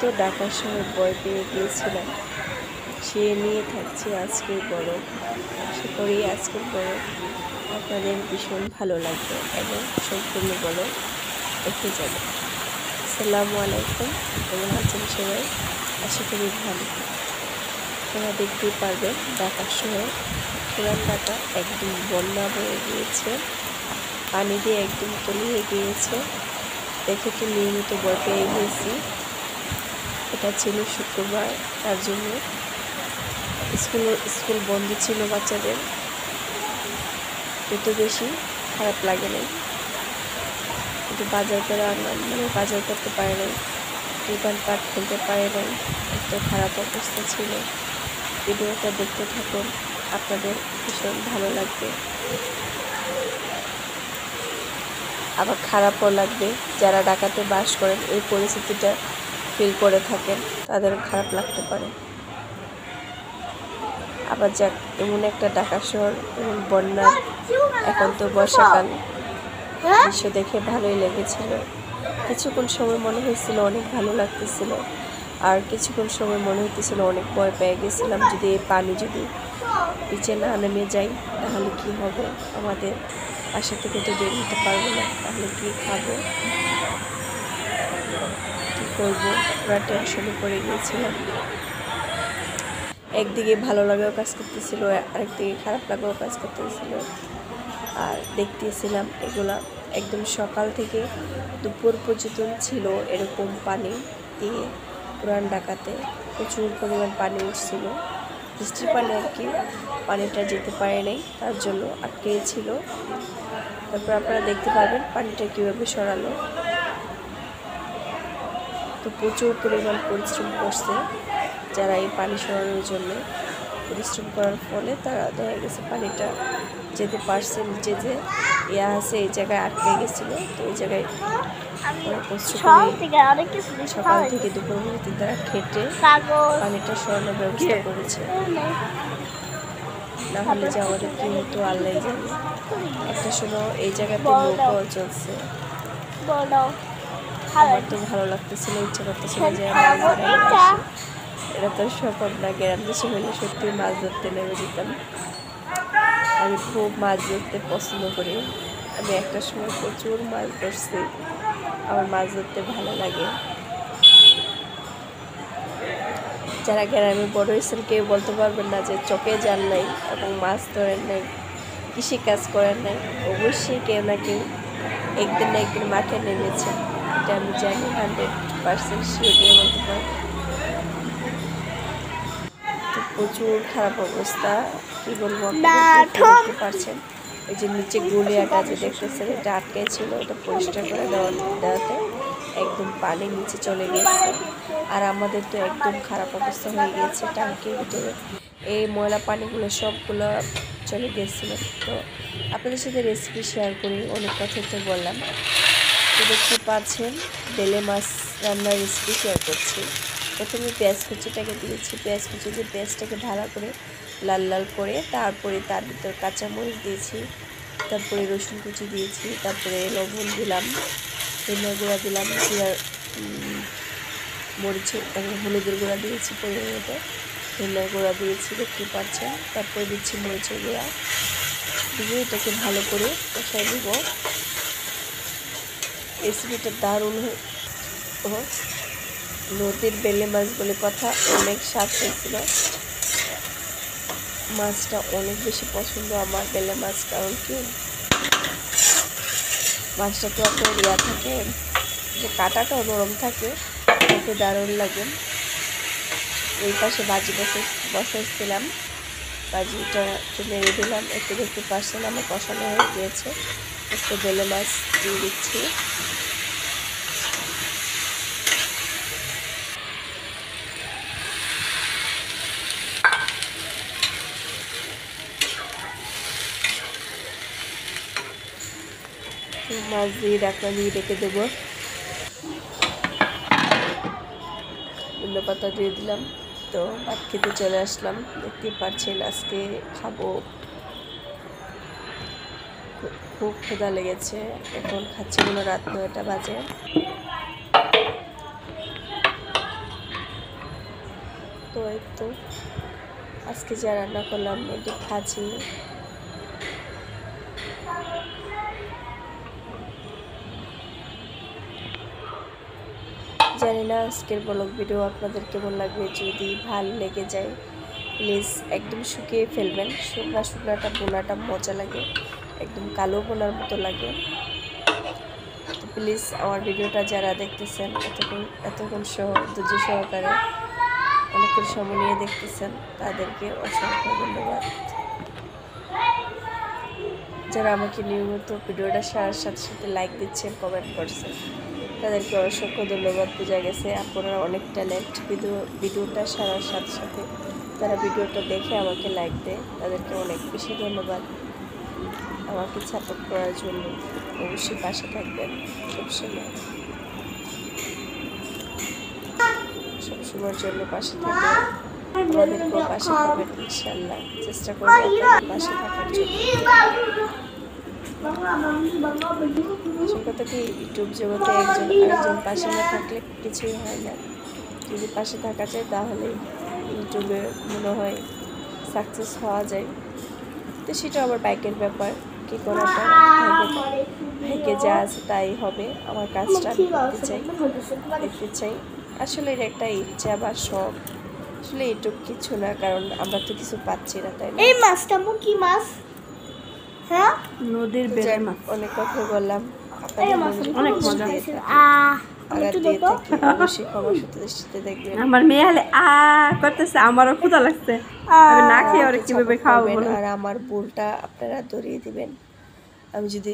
তো ঢাকা শহর ভয় পেয়ে গিয়েছিলাম, সে নিয়ে থাকছে আজকের বরফ। আশা করি আজকের বরফ আপনাদের ভীষণ ভালো লাগবে এবং সম্পূর্ণ বরফ দেখে যাবে। আসসালামু আলাইকুম, কেমন আছেন সবাই? আশা করি ভালো। আপনারা দেখতেই পারবেন ঢাকা শহর, পুরান ঢাকা একদম বন্যা হয়ে গিয়েছে, পানি দিয়ে একদম তলিয়ে গিয়েছে। দেখে তো নিয়মিত ভয় পেয়ে গিয়েছি। এটা ছিল শুক্রবার, তার জন্য স্কুল বন্ধ ছিল বাচ্চাদের। এত বেশি খারাপ লাগে নাই, কিন্তু বাজার করে আনলাম, বাজার করতে পারে নাই, দোকানপাট খুলতে পারে নাই, এত খারাপ অবস্থা ছিল। ভিডিওটা দেখতে থাকুন, আপনাদের ভীষণ ভালো লাগবে, আবার খারাপও লাগবে। যারা ঢাকাতে বাস করেন, এই পরিস্থিতিটা ফিল করে থাকেন, তাদের খারাপ লাগতে পারে। আবার যাক, এমন একটা ঢাকা শহর, এমন বন্যা, এখন তো বর্ষাকাল, দৃশ্য দেখে ভালোই লেগেছিল। কিছুক্ষণ সময় মনে হয়েছিল অনেক ভালো লাগতেছিল, আর কিছুক্ষণ সময় মনে হইতেছিল অনেক ভয় পেয়ে গেছিলাম, যদি এই পানি যদি নিচে না নেমে যাই তাহলে কি হবে, আমাদের বাসা থেকে তো বের হতে পারবো না, তাহলে কি খাবো, কি করবো, পুরা টেনশনে পড়ে গিয়েছিলাম। একদিকে ভালো লাগাও কাজ করতেছিল, আরেকদিকে খারাপ লাগাও কাজ করতেছিল। আর দেখতেছিলাম এগুলা একদম সকাল থেকে দুপুর পর্যন্ত ছিল এরকম পানি দিয়ে। পুরান ঢাকাতে প্রচুর পরিমাণ পানি উঠছিল, বৃষ্টির পানি আর কি, পানিটা যেতে পারে নাই, তার জন্য আটকে ছিল। তারপর আপনারা দেখতে পাবেন পানিটা কীভাবে সরালো। তো প্রচুর পরিমাণ পরিশ্রম করছে যারা এই পানি সরানোর জন্য। পরিশ্রম করার ফলে তারা দেখা গেছে পানিটা যেতে পারছে, নিচে যে আছে এই জায়গায় আটকে গেছিলো। তো এই জায়গায় অনেক কষ্ট করে সকাল থেকে দুপুর পর্যন্ত তারা খেটে পানিটা সরানোর ব্যবস্থা করেছে। না হলে যে আমাদের কি হতো আল্লাহ জানে। একটা সময় এই জায়গাতে নৌকাও চলছে। আমার তো ভালো লাগতেছিল, ইচ্ছা করতেছিল যে এটা তো সম্ভব না। গ্রাম দেশে হলে সত্যি মাছ ধরতে নেমে যেতাম। আমি খুব মাছ ধরতে পছন্দ করি, আমি একটা সময় প্রচুর মাছ ধরছি, আমার মাছ ধরতে ভালো লাগে। যারা গ্রামে বড় হয়েছেন কেউ বলতে পারবেন না যে চকে যান নাই এবং মাছ ধরেন নাই, কৃষিকাজ করেন নাই। অবশ্যই কেউ না কেউ একদিন না একদিন মাঠে নেমেছেন, এটা আমি জানি, 100% শিওর দিয়ে বলতে পারি। তো প্রচুর খারাপ অবস্থা, কি বলবো, দেখতে পাচ্ছেন এই যে নিচে গুলিয়াটা যে দেখতেছেন, এটা আটকে ছিল, এটা পরিষ্কার করে দেওয়াতে একদম পানি নিচে চলে গেছে। আর আমাদের তো একদম খারাপ অবস্থা হয়ে গিয়েছে, ট্যাঙ্কের ভিতরে এই ময়লা পানিগুলো সবগুলো চলে গেছিলো। তো আপনাদের সাথে রেসিপি শেয়ার করি, অনেক কথা তো বললাম। তো দেখতে পাচ্ছেন বেলে মাছ রান্নার রেসিপি শেয়ার করছি। প্রথমে পেঁয়াজ কুচিটাকে দিয়েছি, পেঁয়াজ কুচি দিয়ে পেঁয়াজটাকে ভালো করে লাল লাল করে, তারপরে তার ভিতর কাঁচামরিচ দিয়েছি, তারপরে রসুন কুচি দিয়েছি, তারপরে লবণ দিলাম, ধনিয়া গুঁড়া দিলাম, জিরা মরিচের হলুদের গুঁড়া দিয়েছি পরিমাণ মতো, ধনিয়ার গুঁড়া দিয়েছি দেখতে পাচ্ছেন, তারপরে দিচ্ছি মরিচের গুঁড়া দিয়ে এটাকে ভালো করে কষাই দেব। রেসিপিটা দারুণ নদীর বেলে মাছ বলে কথা, অনেক স্বাদ হয়েছিল। মাছটা অনেক বেশি পছন্দ আমার, বেলে মাছ, কারণ কি মাছটা তো আপনার থাকে যে কাঁটাটাও নরম থাকে, খেতে দারুণ লাগে। এই পাশে ভাজি বসাইছিলাম, ভাজিটা নেড়ে দিলাম, একটু দেখতে পাচ্ছেন আমার কষানো হয়ে গিয়েছে। একটু বেলে মাছ দিয়ে দিচ্ছি, মাছ দিয়ে ঢাকনা দিয়ে রেখে দেবো। ধনে পাতা দিয়ে দিলাম। তো ভাত খেতে চলে আসলাম, দেখতে পাচ্ছেন আজকে খাবো, খুব ক্ষুধা লেগেছে। এখন খাচ্ছি, রাত 9টা বাজে। তো এই তো আজকে যা রান্না করলাম এটি ভাজি, জানি না আজকের ব্লগ ভিডিও আপনাদের কেমন লাগবে। যদি ভালো লেগে যায় প্লিজ একদম শুকিয়ে ফেলবেন, শুকনা শুকনাটা বোনাটা মজা লাগে, একদম কালো বোনার মতো লাগে। তো প্লিজ আমার ভিডিওটা যারা দেখতেছেন এতক্ষণ ধৈর্য সহকারে অনেকের সময় নিয়ে দেখতেছেন তাদেরকে অসংখ্য ধন্যবাদ। যারা আমাকে নিয়মিত ভিডিওটা সারার সাথে সাথে লাইক দিচ্ছেন, কমেন্ট করছেন, তাদেরকে অসংখ্য ধন্যবাদ। বোঝা গেছে আপনারা অনেক ট্যালেন্ট। ভিডিওটা সারার সাথে সাথে তারা ভিডিওটা দেখে আমাকে লাইক দেয়, তাদেরকে অনেক বেশি ধন্যবাদ। আমাকে সাপোর্ট করার জন্য অবশ্যই পাশে থাকবেন সবসময়ের জন্য পাশে থাকবেন, আমাদেরকেও পাশে থাকবেন ইনশাল্লাহ। চেষ্টা করবো আপনাদের পাশে থাকার জন্য। আসল কথা কি, ইউটিউব জগতে একজন পাশে না থাকলে কিছুই হয় না। যদি পাশে থাকা যায় তাহলে ইউটিউবে মনে হয় সাকসেস হওয়া যায়। তো সেটা আবার বাইকের ব্যাপার, কী করাটা ভাগ্যে যা আছে তাই হবে। আমার কাজটা আমি দেখতে চাই। আসলে এটা একটা ইচ্ছা বা শখ, আসলে এটুকু কিছু না, কারণ আমরা তো কিছু পাচ্ছি না, তাই না? এই মাছটা কি মাছ? হ্যাঁ, নদীর বেলে মাছ। অনেক কথা বললাম, অনেক মজা হয়েছে। অবশ্যই ক্ষমা সুন্দর দৃষ্টিতে দেখবেন। আমার মেয়ে হলে করতেছে, আমারও ক্ষুধা লাগছে, আমি না খেয়ে ওরা কিভাবে খাওয়াবো। আর আমার ভুলটা আপনারা ধরিয়ে দিবেন। আমি যদি